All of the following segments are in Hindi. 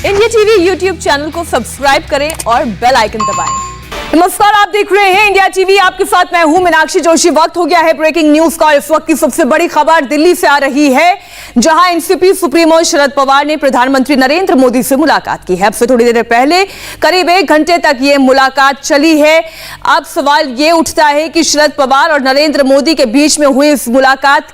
इंडिया टीवी यूट्यूब चैनल को सब्सक्राइब करें और बेल आइकन दबाएं। नमस्कार, आप देख रहे हैं इंडिया टीवी। आपके साथ मैं हूं मीनाक्षी जोशी। वक्त हो गया है ब्रेकिंग न्यूज का। इस वक्त की सबसे बड़ी खबर दिल्ली से आ रही है, जहां एनसीपी सुप्रीमो शरद पवार ने प्रधानमंत्री नरेंद्र मोदी से मुलाकात की है। अब से थोड़ी देर पहले करीब 1 घंटे तक यह मुलाकात चली है। अब सवाल यह उठता है कि शरद पवार और नरेंद्र मोदी के बीच में हुई इस मुलाकात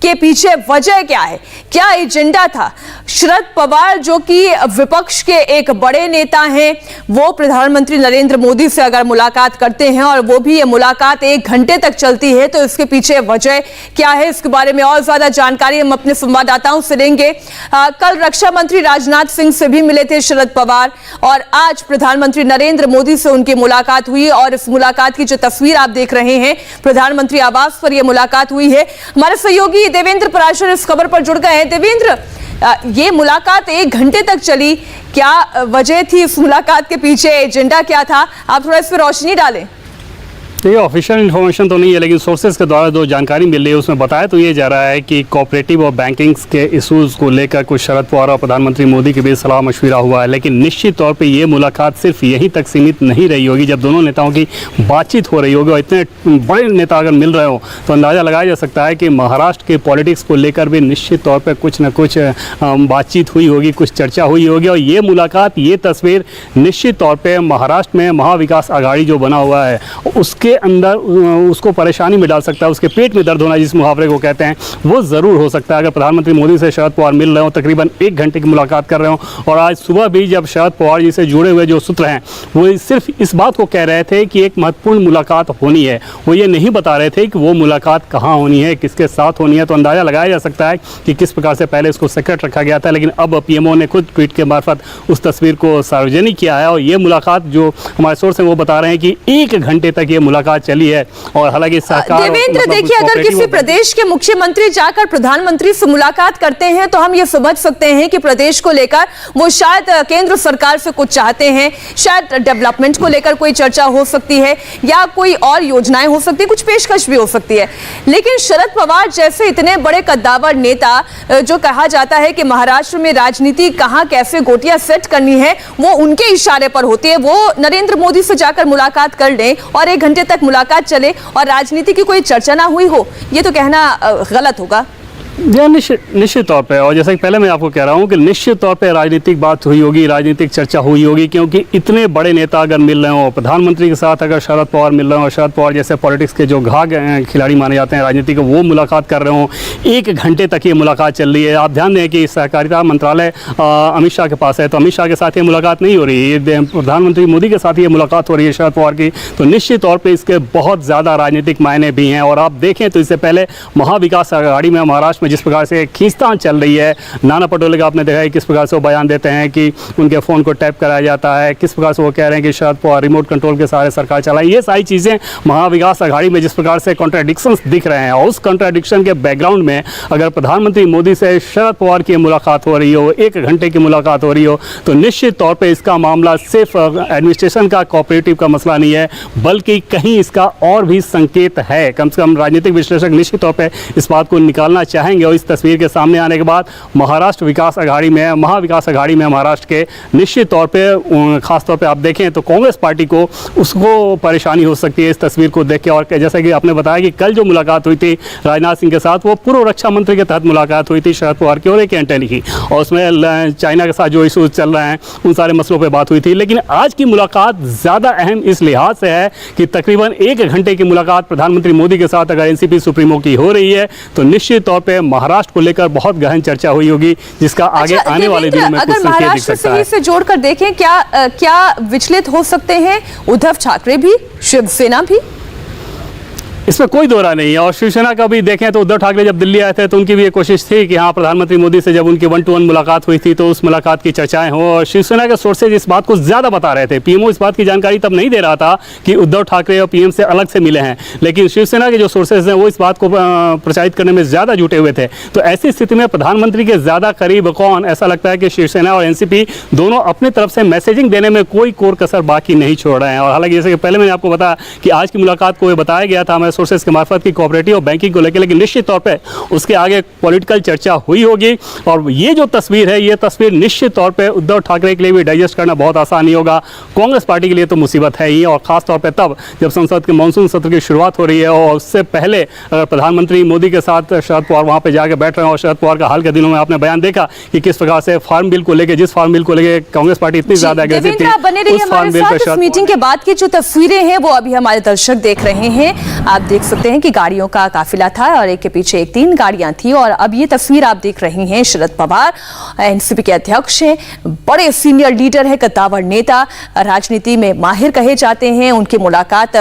के पीछे वजह क्या है, क्या एजेंडा था। शरद पवार जो कि विपक्ष के एक बड़े नेता हैं, वो प्रधानमंत्री नरेंद्र मोदी से अगर मुलाकात करते हैं और वो भी ये मुलाकात 1 घंटे तक चलती है, तो इसके पीछे वजह क्या है, इसके बारे में और ज्यादा जानकारी हम अपने संवाददाताओं से लेंगे। कल रक्षा मंत्री राजनाथ सिंह से भी मिले थे शरद पवार और आज प्रधानमंत्री नरेंद्र मोदी से उनकी मुलाकात हुई और इस मुलाकात की जो तस्वीर आप देख रहे हैं, प्रधानमंत्री आवास पर यह मुलाकात हुई है। हमारे सहयोगी देवेंद्र पराशर इस खबर पर जुड़ गए हैं। देवेंद्र, ये मुलाकात 1 घंटे तक चली, क्या वजह थी इस मुलाकात के पीछे, एजेंडा क्या था, आप थोड़ा इस पर रोशनी डालें। ये ऑफिशियल इन्फॉर्मेशन तो नहीं है, लेकिन सोर्सेज के द्वारा जो जानकारी मिल रही है उसमें बताया तो ये जा रहा है कि कोऑपरेटिव और बैंकिंग्स के इशूज़ को लेकर कुछ शरद पवार और प्रधानमंत्री मोदी के बीच सलाह मशविरा हुआ है। लेकिन निश्चित तौर पे ये मुलाकात सिर्फ यहीं तक सीमित नहीं रही होगी। जब दोनों नेताओं की बातचीत हो रही होगी और इतने बड़े नेता अगर मिल रहे हो, तो अंदाज़ा लगाया जा सकता है कि महाराष्ट्र के पॉलिटिक्स को लेकर भी निश्चित तौर पर कुछ न कुछ बातचीत हुई होगी, कुछ चर्चा हुई होगी। और ये मुलाकात, ये तस्वीर निश्चित तौर पर महाराष्ट्र में महाविकास आघाड़ी जो बना हुआ है उसके अंदर उसको परेशानी में डाल सकता है। उसके पेट में दर्द होना जिस मुहावरे को कहते हैं, वो ज़रूर हो सकता है। अगर प्रधानमंत्री मोदी से शरद पवार मिल रहे हो, तकरीबन 1 घंटे की मुलाकात कर रहे हो, और आज सुबह भी जब शरद पवार जी से जुड़े हुए जो सूत्र हैं वो सिर्फ इस बात को कह रहे थे कि एक महत्वपूर्ण मुलाकात होनी है, वो ये नहीं बता रहे थे कि वो मुलाकात कहाँ होनी है, किसके साथ होनी है। तो अंदाज़ा लगाया जा सकता है कि किस प्रकार से पहले इसको सीक्रेट रखा गया था, लेकिन अब पीएमओ ने खुद ट्वीट के मार्फत उस तस्वीर को सार्वजनिक किया है। और ये मुलाकात जो हमारे सोर्स हैं वो बता रहे हैं कि 1 घंटे तक ये मुलाकात चली है। और हालांकि सरकार, देवेंद्र देखिए, अगर किसी प्रदेश के मुख्यमंत्री जाकर प्रधानमंत्री से मुलाकात करते हैं तो हम ये समझ सकते हैं कि प्रदेश को लेकर वो शायद केंद्र सरकार से कुछ चाहते हैं, शायद डेवलपमेंट को लेकर कोई चर्चा हो सकती है या कोई और योजनाएं हो सकती है, कुछ पेशकश भी हो सकती है। लेकिन शरद पवार जैसे इतने बड़े कद्दावर नेता, जो कहा जाता है कि महाराष्ट्र में राजनीति कहां कैसे गोटियां सेट करनी है वो उनके इशारे पर होती है, वो नरेंद्र मोदी से जाकर मुलाकात कर लें और 1 घंटे तक मुलाकात चले और राजनीति की कोई चर्चा ना हुई हो, ये तो कहना गलत होगा। निश्चित तौर पे, और जैसा कि पहले मैं आपको कह रहा हूँ कि निश्चित तौर पे राजनीतिक बात हुई होगी, राजनीतिक चर्चा हुई होगी, क्योंकि इतने बड़े नेता अगर मिल रहे हो, प्रधानमंत्री के साथ अगर शरद पवार मिल रहे हो, शरद पवार जैसे पॉलिटिक्स के जो घाघ खिलाड़ी माने जाते हैं राजनीति के, वो मुलाकात कर रहे हो, 1 घंटे तक ये मुलाकात चल रही है। आप ध्यान दें कि सहकारिता मंत्रालय अमित शाह के पास है, तो अमित शाह के साथ ये मुलाकात नहीं हो रही है, प्रधानमंत्री मोदी के साथ ये मुलाकात हो रही है शरद पवार की। तो निश्चित तौर पर इसके बहुत ज़्यादा राजनीतिक मायने भी हैं। और आप देखें तो इससे पहले महाविकास आघाड़ी में महाराष्ट्र में जिस प्रकार से खींचतान चल रही है, नाना पटोले का आपने देखा है किस प्रकार से वो बयान देते हैं कि उनके फ़ोन को टैप कराया जाता है, किस प्रकार से वो कह रहे हैं कि शरद पवार रिमोट कंट्रोल के सहारे सरकार चलाई। ये सारी चीज़ें महाविकास आघाड़ी में जिस प्रकार से कॉन्ट्राडिक्शंस दिख रहे हैं, और उस कॉन्ट्राडिक्शन के बैकग्राउंड में अगर प्रधानमंत्री मोदी से शरद पवार की मुलाकात हो रही हो, 1 घंटे की मुलाकात हो रही हो, तो निश्चित तौर पर इसका मामला सिर्फ एडमिनिस्ट्रेशन का, कोऑपरेटिव का मसला नहीं है, बल्कि कहीं इसका और भी संकेत है। कम से कम राजनीतिक विश्लेषक निश्चित तौर पर इस बात को निकालना चाहेंगे। और इस तस्वीर के सामने आने के बाद महाराष्ट्र विकास आघाड़ी में, महाविकास आघाड़ी में महाराष्ट्र के निश्चित तौर पे, खासतौर पे आप देखें तो कांग्रेस पार्टी को उसको परेशानी हो सकती है इस तस्वीर को देख के। और जैसा कि आपने बताया कि कल जो मुलाकात हुई थी राजनाथ सिंह के साथ, वो पूर्व रक्षा मंत्री के तहत मुलाकात हुई थी शरद पवार की और एक एंटनी की, और उसमें चाइना के साथ जो इशूज चल रहे हैं उन सारे मसलों पर बात हुई थी। लेकिन आज की मुलाकात ज़्यादा अहम इस लिहाज से है कि तकरीबन 1 घंटे की मुलाकात प्रधानमंत्री मोदी के साथ अगर एनसीपी सुप्रीमो की हो रही है, तो निश्चित तौर पर महाराष्ट्र को लेकर बहुत गहन चर्चा हुई होगी, जिसका आगे आने वाले दिनों में कुछ संकेत दिख सकता है। से जोड़कर देखें, क्या विचलित हो सकते हैं उद्धव ठाकरे भी, शिवसेना भी? इसमें कोई दो राय नहीं है। और शिवसेना का भी देखें तो उद्धव ठाकरे जब दिल्ली आए थे तो उनकी भी ये कोशिश थी कि हाँ, प्रधानमंत्री मोदी से जब उनकी 1-to-1 मुलाकात हुई थी तो उस मुलाकात की चर्चाएं हों, और शिवसेना के सोर्सेज इस बात को ज़्यादा बता रहे थे। पीएमओ इस बात की जानकारी तब नहीं दे रहा था कि उद्धव ठाकरे और पीएम से अलग से मिले हैं, लेकिन शिवसेना के जो सोर्सेज हैं वो इस बात को प्रचारित करने में ज़्यादा जुटे हुए थे। तो ऐसी स्थिति में प्रधानमंत्री के ज़्यादा करीब कौन, ऐसा लगता है कि शिवसेना और एनसीपी दोनों अपनी तरफ से मैसेजिंग देने में कोई कोर कसर बाकी नहीं छोड़ रहे हैं। और हालांकि जैसे कि पहले मैंने आपको बताया कि आज की मुलाकात को ये बताया गया था हमारे सोर्सेज के मार्फत की कोऑपरेटिव और बैंकिंग को लेकर, लेकिन निश्चित तौर पे उसके आगे पॉलिटिकल चर्चा हुई होगी। और ये जो तस्वीर है, ये तस्वीर निश्चित तौर पे उद्धव ठाकरे के लिए भी डाइजेस्ट करना बहुत आसान नहीं होगा, कांग्रेस पार्टी के लिए तो मुसीबत है ही, और खास तौर पे तब जब संसद के मानसून सत्र की शुरुआत हो रही है और उससे पहले प्रधानमंत्री मोदी के साथ शरद पवार वहाँ पे जाकर बैठ रहे हैं। और शरद पवार का हाल के दिनों में आपने बयान देखा कि किस प्रकार से फार्म बिल को लेकर, जिस फार्म बिल को लेकर कांग्रेस पार्टी इतनी ज्यादा एग्रेसिव थी, उस फार्म बिल पे इस मीटिंग के बाद की जो तस्वीरें हैं वो अभी हमारे दर्शक देख रहे हैं। आप देख सकते हैं कि गाड़ियों का काफिला था और एक के पीछे एक 3 गाड़ियां थी। और अब ये तस्वीर आप देख रही हैं, शरद पवार एनसीपी के अध्यक्ष हैं, बड़े सीनियर लीडर है, कद्दावर नेता, राजनीति में माहिर कहे जाते हैं। उनकी मुलाकात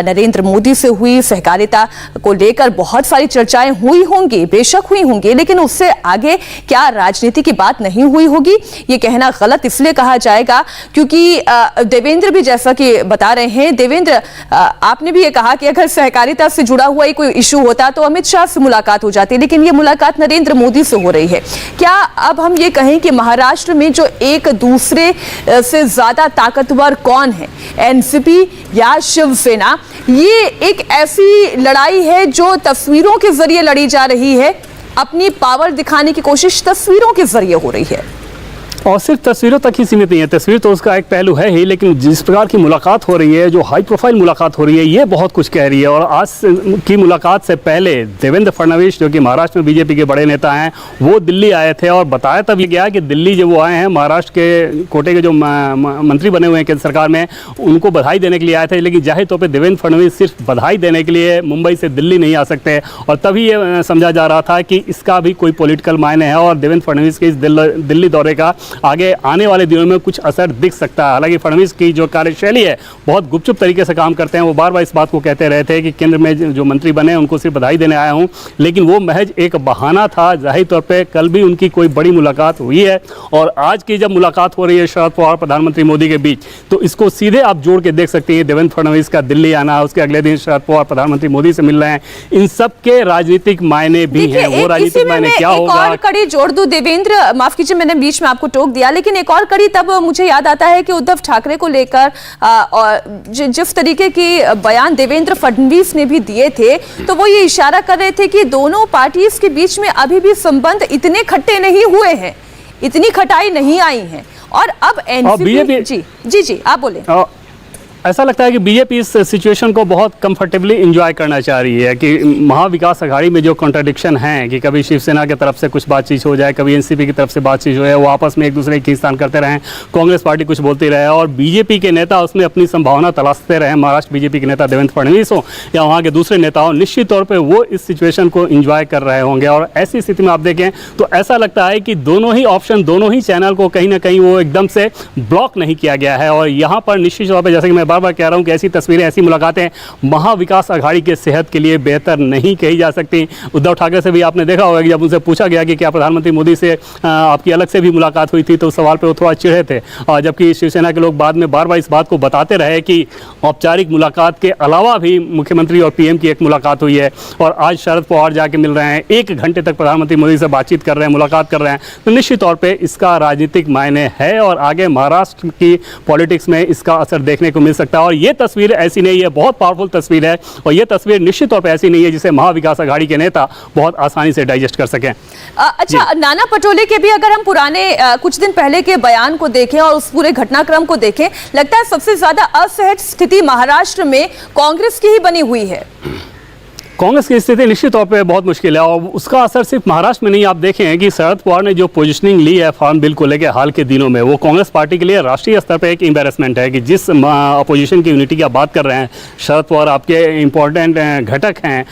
नरेंद्र मोदी से हुई, सहकारिता को लेकर बहुत सारी चर्चाएं हुई होंगी, बेशक हुई होंगी, लेकिन उससे आगे क्या राजनीति की बात नहीं हुई होगी, ये कहना गलत इसलिए कहा जाएगा क्योंकि देवेंद्र भी जैसा कि बता रहे हैं, देवेंद्र आपने भी ये कहा कि अगर सहकारिता से जुड़ा हुआ ही कोई इशू होता तो अमित शाह से मुलाकात हो जाती, लेकिन ये मुलाकात नरेंद्र मोदी से हो रही है। क्या अब हम ये कहें कि महाराष्ट्र में जो एक दूसरे से ज्यादा ताकतवर कौन है, एनसीपी या शिवसेना, ये एक ऐसी लड़ाई है जो तस्वीरों के जरिए लड़ी जा रही है, अपनी पावर दिखाने की कोशिश तस्वीरों के जरिए हो रही है? और सिर्फ तस्वीरों तक ही सीमित नहीं है, तस्वीर तो उसका एक पहलू है ही, लेकिन जिस प्रकार की मुलाकात हो रही है, जो हाई प्रोफाइल मुलाकात हो रही है, ये बहुत कुछ कह रही है। और आज की मुलाकात से पहले देवेंद्र फडणवीस, जो कि महाराष्ट्र में बीजेपी के बड़े नेता हैं, वो दिल्ली आए थे और बताया तब ये गया कि दिल्ली जब वो आए हैं, महाराष्ट्र के कोटे के जो मंत्री बने हुए हैं केंद्र सरकार में, उनको बधाई देने के लिए आए थे। लेकिन जाहिर तौर पर देवेंद्र फडणवीस सिर्फ बधाई देने के लिए मुंबई से दिल्ली नहीं आ सकते, और तभी ये समझा जा रहा था कि इसका भी कोई पॉलिटिकल मायने है और देवेंद्र फडणवीस के इस दिल्ली दौरे का आगे आने वाले दिनों में कुछ असर दिख सकता है। हालांकि फडणवीस की जो कार्यशैली है, बहुत गुपचुप तरीके से काम करते हैं। वो बार बार इस बात को कहते रहे थे कि केंद्र में जो मंत्री बने उनको सिर्फ बधाई देने आया हूं, लेकिन वो महज एक बहाना था। जाहिर तौर पे कल भी उनकी कोई बड़ी मुलाकात हुई है, और आज की जब मुलाकात हो रही है शरद पवार प्रधानमंत्री मोदी के बीच, तो इसको सीधे आप जोड़ के देख सकते हैं। देवेंद्र फडणवीस का दिल्ली आना, उसके अगले दिन शरद पवार प्रधानमंत्री मोदी से मिल रहे हैं, इन सब के राजनीतिक मायने भी हैं। वो राजनीतिक मायने क्या होगा, और कड़ी जोड़ दूं देवेंद्र, माफ कीजिए मैंने बीच में आपको टोक दिया, लेकिन एक और कड़ी तब मुझे याद आता है कि उद्धव ठाकरे को लेकर और जिस तरीके की बयान देवेंद्र फडणवीस ने भी दिए थे, तो वो ये इशारा कर रहे थे कि दोनों पार्टीज के बीच में अभी भी संबंध इतने खट्टे नहीं हुए हैं, इतनी खटाई नहीं आई है। और अब एनसीपी जी आप बोले। ऐसा लगता है कि बीजेपी इस सिचुएशन को बहुत कंफर्टेबली एंजॉय करना चाह रही है कि महाविकास अघाड़ी में जो कॉन्ट्रडिक्शन है कि कभी शिवसेना की तरफ से कुछ बातचीत हो जाए, कभी एनसीपी की तरफ से बातचीत हो जाए, वो आपस में एक दूसरे की खींचतान करते रहें, कांग्रेस पार्टी कुछ बोलती रहे और बीजेपी के नेता उसमें अपनी संभावना तलाशते रहे, महाराष्ट्र बीजेपी के नेता देवेंद्र फडणवीस हो या वहाँ के दूसरे नेता हो, निश्चित तौर पर वो इस सिचुएशन को एंजॉय कर रहे होंगे। और ऐसी स्थिति में आप देखें तो ऐसा लगता है कि दोनों ही ऑप्शन, दोनों ही चैनल को कहीं ना कहीं वो एकदम से ब्लॉक नहीं किया गया है। और यहाँ पर निश्चित तौर पर, जैसे कि मैं बार बार कह रहा हूँ कि ऐसी तस्वीरें, ऐसी मुलाकातें महाविकास अघाड़ी के सेहत के लिए बेहतर नहीं कही जा सकती। उद्धव ठाकरे से भी आपने देखा होगा कि जब उनसे पूछा गया कि क्या प्रधानमंत्री मोदी से आपकी अलग से भी मुलाकात हुई थी, तो उस सवाल पे वो थोड़ा चिढ़े थे। और जबकि शिवसेना के लोग बाद में बार बार इस बात को बताते रहे कि औपचारिक मुलाकात के अलावा भी मुख्यमंत्री और पीएम की एक मुलाकात हुई है। और आज शरद पवार जाके मिल रहे हैं, 1 घंटे तक प्रधानमंत्री मोदी से बातचीत कर रहे हैं, मुलाकात कर रहे हैं, तो निश्चित तौर पर इसका राजनीतिक मायने है और आगे महाराष्ट्र की पॉलिटिक्स में इसका असर देखने को मिल सकता है। और ये तस्वीर ऐसी नहीं है, बहुत पावरफुल तस्वीर है, और यह तस्वीर निश्चित तौर पे ऐसी नहीं है जिसे महाविकास अघाड़ी के नेता बहुत आसानी से डाइजेस्ट कर सकें। अच्छा, नाना पटोले के भी अगर हम पुराने कुछ दिन पहले के बयान को देखें और उस पूरे घटनाक्रम को देखें, लगता है सबसे ज्यादा असहज स्थिति महाराष्ट्र में कांग्रेस की ही बनी हुई है। कांग्रेस की स्थिति निश्चित तौर पे बहुत मुश्किल है, और उसका असर सिर्फ महाराष्ट्र में नहीं। आप देखें कि शरद पवार ने जो पोजीशनिंग ली है फार्म बिल को लेकर हाल के दिनों में, वो कांग्रेस पार्टी के लिए राष्ट्रीय स्तर पे एक एम्बैरेसमेंट है कि जिस अपोजिशन की यूनिटी की आप बात कर रहे हैं, शरद पवार आपके इंपॉर्टेंट घटक हैं,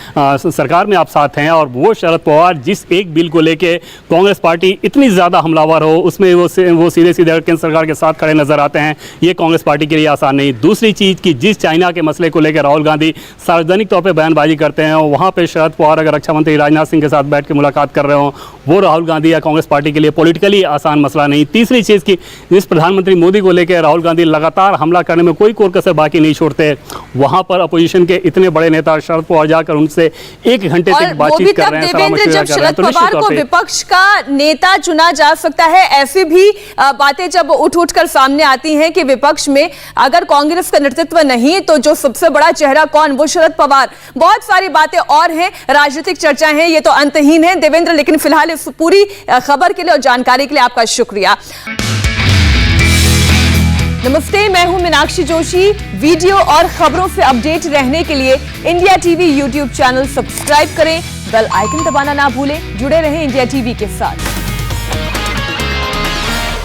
सरकार में आप साथ हैं, और वो शरद पवार जिस एक बिल को लेकर कांग्रेस पार्टी इतनी ज़्यादा हमलावर हो, उसमें वो सीधे सीधे केंद्र सरकार के साथ खड़े नजर आते हैं, ये कांग्रेस पार्टी के लिए आसान नहीं। दूसरी चीज़ कि जिस चाइना के मसले को लेकर राहुल गांधी सार्वजनिक तौर पर बयानबाजी करते हैं हो, वहाँ पे शरद पवार अगर रक्षा मंत्री राजनाथ सिंह के साथ बैठ के मुलाकात कर रहे हो, वो राहुल गांधी या कांग्रेस पार्टी के लिए पॉलिटिकली आसान मसला नहीं। तीसरी चीज़ की जिस प्रधानमंत्री मोदी को लेकर राहुल गांधी लगातार हमला करने में कोई कोर कसर बाकी नहीं छोड़ते, वहाँ पर अपोजिशन के इतने बड़े नेता शरद पवार जाकर उनसे 1 घंटे तक बातचीत कर रहे हैं, सलाह मशविरा जब कर रहे हैं। शरद पवार को विपक्ष का नेता चुना जा सकता है, ऐसी भी बातें जब उठ कर सामने आती हैं कि विपक्ष में अगर कांग्रेस का नेतृत्व नहीं तो जो सबसे बड़ा चेहरा कौन, वो शरद पवार। बहुत सारी बातें और हैं, राजनीतिक चर्चा है, ये तो अंतहीन है देवेंद्र, लेकिन फिलहाल इस पूरी खबर के लिए और जानकारी के लिए आपका शुक्रिया। नमस्ते, मैं हूं मीनाक्षी जोशी। वीडियो और खबरों से अपडेट रहने के लिए India TV YouTube channel subscribe करें, बेल आइकन दबाना ना भूलें। जुड़े रहें इंडिया टीवी के साथ।